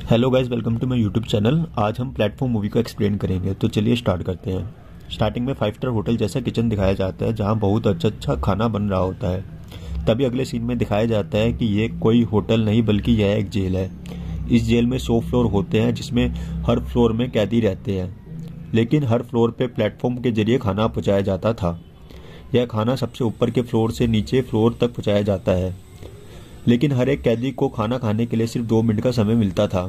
Hello guys, welcome to my YouTube channel. आज हम platform movie को एक्सप्लेन करेंगे, तो चलिए स्टार्ट करते हैं। स्टार्टिंग में 5 स्टार होटल जैसा किचन दिखाया जाता है जहां बहुत अच्छा खाना बन रहा होता है। तभी अगले सीन में दिखाया जाता है कि ये कोई होटल नहीं बल्कि यह एक जेल है। इस जेल में 100 फ्लोर होते हैं जिसमें हर फ्लोर में कैदी रहते हैं, लेकिन हर फ्लोर पे प्लेटफॉर्म के जरिए खाना पहुँचाया जाता था। यह खाना सबसे ऊपर के फ्लोर से नीचे फ्लोर तक पहुँचाया जाता है, लेकिन हर एक कैदी को खाना खाने के लिए सिर्फ 2 मिनट का समय मिलता था।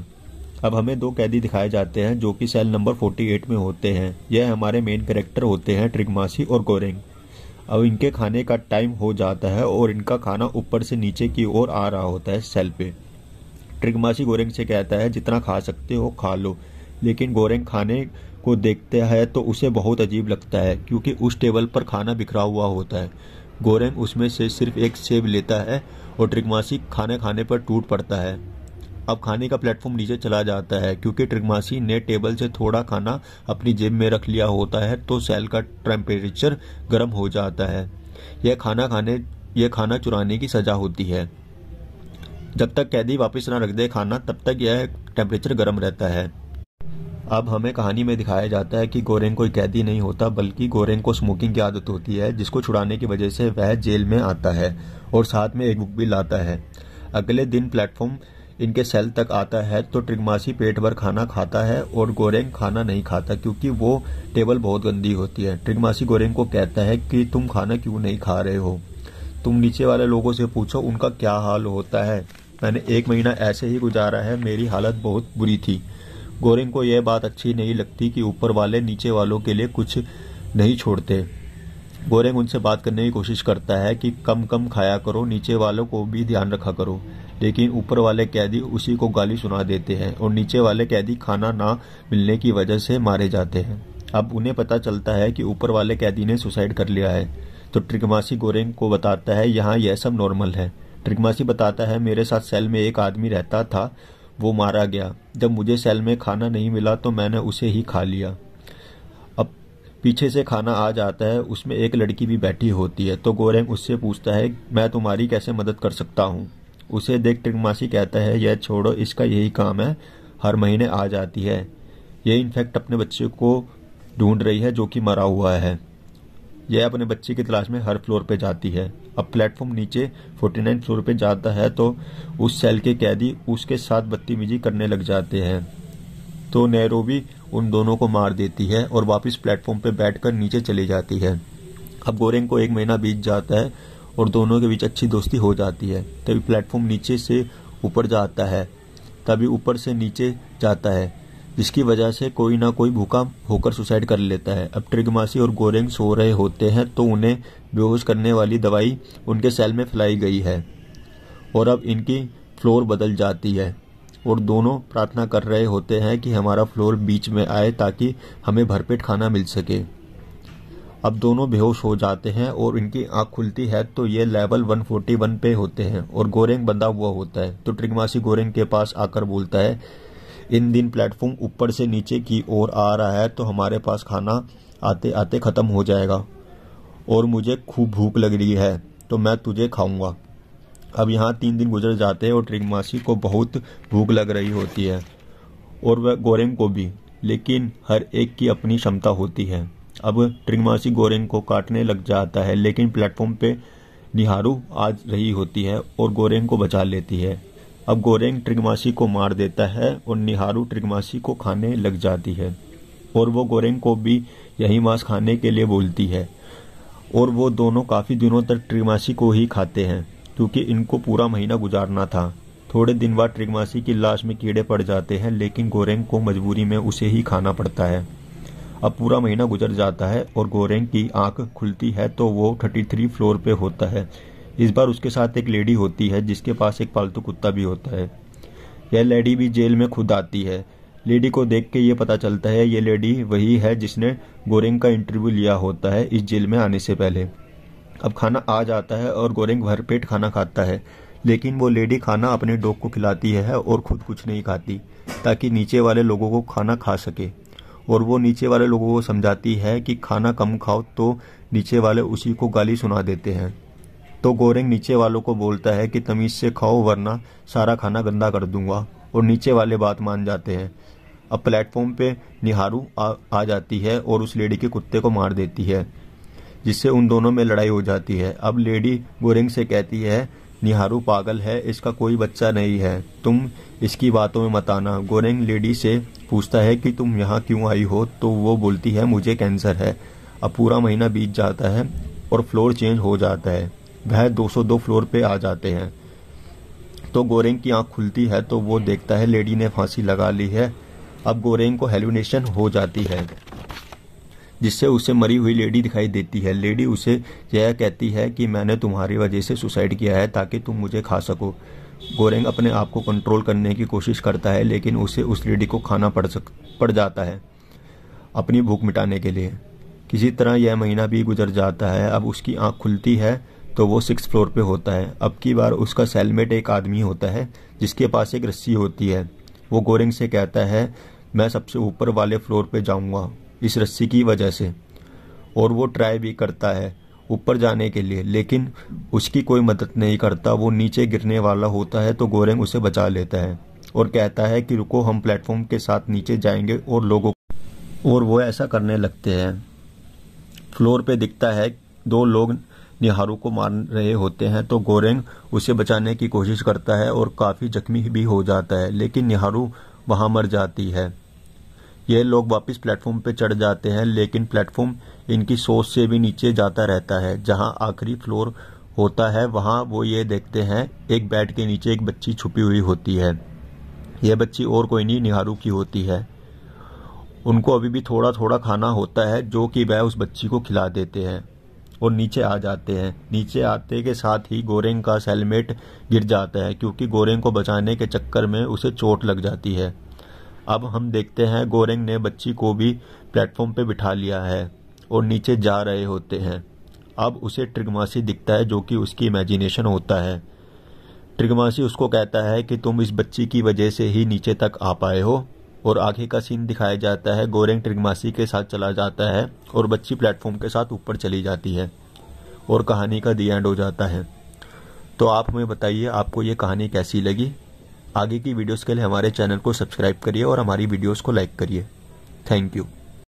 अब हमें 2 कैदी दिखाए जाते हैं जो कि सेल नंबर 48 में होते हैं। यह हमारे मेन कैरेक्टर होते हैं, ट्रिगमासी और गोरेंग। अब इनके खाने का टाइम हो जाता है और इनका खाना ऊपर से नीचे की ओर आ रहा होता है सेल पे। ट्रिगमासी गोरेंग से कहता है जितना खा सकते हो खा लो, लेकिन गोरेंग खाने को देखता है तो उसे बहुत अजीब लगता है क्योंकि उस टेबल पर खाना बिखरा हुआ होता है। गोरेंग उसमें से सिर्फ एक सेब लेता है और ट्रिगमासी खाने खाने पर टूट पड़ता है। अब खाने का प्लेटफॉर्म नीचे चला जाता है क्योंकि ट्रिगमासी ने टेबल से थोड़ा खाना अपनी जेब में रख लिया होता है, तो सेल का टेम्परेचर गर्म हो जाता है। यह खाना चुराने की सजा होती है। जब तक कैदी वापस ना रख दे खाना, तब तक यह टेम्परेचर गर्म रहता है। अब हमें कहानी में दिखाया जाता है कि गोरेंग कोई कैदी नहीं होता, बल्कि गोरेंग को स्मोकिंग की आदत होती है, जिसको छुड़ाने की वजह से वह जेल में आता है और साथ में एक बुक भी लाता है। अगले दिन प्लेटफॉर्म इनके सेल तक आता है तो ट्रिगमासी पेट भर खाना खाता है और गोरेंग खाना नहीं खाता क्योंकि वो टेबल बहुत गंदी होती है। ट्रिगमासी गोरेंग को कहता है कि तुम खाना क्यों नहीं खा रहे हो, तुम नीचे वाले लोगों से पूछो उनका क्या हाल होता है। मैंने 1 महीना ऐसे ही गुजारा है, मेरी हालत बहुत बुरी थी। गोरेंग को यह बात अच्छी नहीं लगती कि ऊपर वाले नीचे वालों के लिए कुछ नहीं छोड़ते। गोरेंग उनसे बात करने की कोशिश करता है कि कम कम खाया करो, नीचे वालों को भी ध्यान रखा करो, लेकिन ऊपर वाले कैदी उसी को गाली सुना देते हैं और नीचे वाले कैदी खाना ना मिलने की वजह से मारे जाते हैं। अब उन्हें पता चलता है कि ऊपर वाले कैदी ने सुसाइड कर लिया है, तो ट्रिगमासी गोरेंग को बताता है यहाँ यह सब नॉर्मल है। ट्रिगमासी बताता है मेरे साथ सेल में एक आदमी रहता था, वो मारा गया। जब मुझे सेल में खाना नहीं मिला तो मैंने उसे ही खा लिया। अब पीछे से खाना आ जाता है, उसमें एक लड़की भी बैठी होती है, तो गोरेंग उससे पूछता है मैं तुम्हारी कैसे मदद कर सकता हूँ। उसे देख ट्रिगमासी कहता है यह छोड़ो, इसका यही काम है, हर महीने आ जाती है। यह इनफैक्ट अपने बच्चे को ढूंढ रही है जो कि मरा हुआ है। यह अपने बच्चे की तलाश में हर फ्लोर पे जाती है। अब प्लेटफॉर्म नीचे 49 फ्लोर पे जाता है तो उस सेल के कैदी उसके साथ बदतमीजी करने लग जाते हैं, तो नैरोबी उन दोनों को मार देती है और वापस प्लेटफॉर्म पे बैठकर नीचे चली जाती है। अब गोरेंग को 1 महीना बीत जाता है और दोनों के बीच अच्छी दोस्ती हो जाती है। तभी प्लेटफॉर्म नीचे से ऊपर जाता है, तभी ऊपर से नीचे जाता है, जिसकी वजह से कोई ना कोई भूखा होकर सुसाइड कर लेता है। अब ट्रिगमासी और गोरेंग सो रहे होते हैं तो उन्हें बेहोश करने वाली दवाई उनके सेल में फैलाई गई है और अब इनकी फ्लोर बदल जाती है और दोनों प्रार्थना कर रहे होते हैं कि हमारा फ्लोर बीच में आए ताकि हमें भरपेट खाना मिल सके। अब दोनों बेहोश हो जाते हैं और इनकी आंख खुलती है तो ये लेवल 141 पे होते हैं और गोरेंग बंधा हुआ होता है। तो ट्रिगमासी गोरेंग के पास आकर बोलता है इन दिन प्लेटफॉर्म ऊपर से नीचे की ओर आ रहा है तो हमारे पास खाना आते आते खत्म हो जाएगा और मुझे खूब भूख लग रही है, तो मैं तुझे खाऊंगा। अब यहाँ 3 दिन गुजर जाते हैं और ट्रिगमासी को बहुत भूख लग रही होती है और वह गोरेंग को भी, लेकिन हर एक की अपनी क्षमता होती है। अब ट्रिगमासी गोरेंग को काटने लग जाता है, लेकिन प्लेटफॉर्म पे निहारू आ रही होती है और गोरेंग को बचा लेती है। अब गोरेंग ट्रिगमासी को मार देता है और निहारू ट्रिगमासी को खाने लग जाती है और वो गोरेंग को भी यही मांस खाने के लिए बोलती है और वो दोनों काफ़ी दिनों तक ट्रिगमासी को ही खाते हैं क्योंकि इनको पूरा महीना गुजारना था। थोड़े दिन बाद ट्रिगमासी की लाश में कीड़े पड़ जाते हैं, लेकिन गोरेंग को मजबूरी में उसे ही खाना पड़ता है। अब पूरा महीना गुजर जाता है और गोरेंग की आंख खुलती है तो वो 33 फ्लोर पे होता है। इस बार उसके साथ एक लेडी होती है जिसके पास एक पालतू कुत्ता भी होता है। यह लेडी भी जेल में खुद आती है। लेडी को देख के ये पता चलता है ये लेडी वही है जिसने गोरेंग का इंटरव्यू लिया होता है इस जेल में आने से पहले। अब खाना आ जाता है और गोरेंग भरपेट खाना खाता है, लेकिन वो लेडी खाना अपने डॉग को खिलाती है और खुद कुछ नहीं खाती ताकि नीचे वाले लोगों को खाना खा सके, और वो नीचे वाले लोगों को समझाती है कि खाना कम खाओ, तो नीचे वाले उसी को गाली सुना देते हैं। तो गोरेंग नीचे वालों को बोलता है कि तमीज से खाओ वरना सारा खाना गंदा कर दूंगा, और नीचे वाले बात मान जाते हैं। अब प्लेटफॉर्म पे निहारू आ जाती है और उस लेडी के कुत्ते को मार देती है, जिससे उन दोनों में लड़ाई हो जाती है। अब लेडी गोरेंग से कहती है निहारू पागल है, इसका कोई बच्चा नहीं है, तुम इसकी बातों में मत आना। गोरेंग लेडी से पूछता है कि तुम यहाँ क्यों आई हो, तो वो बोलती है मुझे कैंसर है। अब पूरा महीना बीत जाता है और फ्लोर चेंज हो जाता है। वह 202 फ्लोर पे आ जाते हैं तो गोरेंग की आंख खुलती है तो वो देखता है लेडी ने फांसी लगा ली है। अब गोरेंग को हेलुसिनेशन हो जाती है, जिससे उसे मरी हुई लेडी दिखाई देती है। लेडी उसे यह कहती है कि मैंने तुम्हारी वजह से सुसाइड किया है ताकि तुम मुझे खा सको। गोरेंग अपने आप को कंट्रोल करने की कोशिश करता है, लेकिन उसे उस लेडी को खाना पड़ जाता है अपनी भूख मिटाने के लिए। किसी तरह यह महीना भी गुजर जाता है। अब उसकी आंख खुलती है तो वो 6th फ्लोर पे होता है। अब की बार उसका सेलमेट एक आदमी होता है जिसके पास एक रस्सी होती है। वो गोरेंग से कहता है मैं सबसे ऊपर वाले फ्लोर पे जाऊंगा इस रस्सी की वजह से, और वो ट्राई भी करता है ऊपर जाने के लिए, लेकिन उसकी कोई मदद नहीं करता। वो नीचे गिरने वाला होता है तो गोरेंग उसे बचा लेता है और कहता है कि रुको, हम प्लेटफॉर्म के साथ नीचे जाएंगे और वो ऐसा करने लगते हैं। फ्लोर पे दिखता है 2 लोग निहारू को मार रहे होते हैं तो गोरेंग उसे बचाने की कोशिश करता है और काफी जख्मी भी हो जाता है, लेकिन निहारू वहां मर जाती है। ये लोग वापस प्लेटफॉर्म पे चढ़ जाते हैं, लेकिन प्लेटफॉर्म इनकी सोच से भी नीचे जाता रहता है। जहां आखिरी फ्लोर होता है वहां वो ये देखते हैं एक बेड के नीचे एक बच्ची छुपी हुई होती है। यह बच्ची और कोई नहीं निहारू की होती है। उनको अभी भी थोड़ा थोड़ा खाना होता है जो कि वह उस बच्ची को खिला देते हैं और नीचे आ जाते हैं। नीचे आते के साथ ही गोरेंग का सेलमेट गिर जाता है, क्योंकि गोरेंग को बचाने के चक्कर में उसे चोट लग जाती है। अब हम देखते हैं गोरेंग ने बच्ची को भी प्लेटफॉर्म पे बिठा लिया है और नीचे जा रहे होते हैं। अब उसे ट्रिगमासी दिखता है जो कि उसकी इमेजिनेशन होता है। ट्रिगमासी उसको कहता है कि तुम इस बच्ची की वजह से ही नीचे तक आ पाए हो, और आगे का सीन दिखाया जाता है। गोरेंग ट्रिगमासी के साथ चला जाता है और बच्ची प्लेटफॉर्म के साथ ऊपर चली जाती है और कहानी का दी एंड हो जाता है। तो आप हमें बताइए आपको ये कहानी कैसी लगी। आगे की वीडियोस के लिए हमारे चैनल को सब्सक्राइब करिए और हमारी वीडियोस को लाइक करिए। Thank you.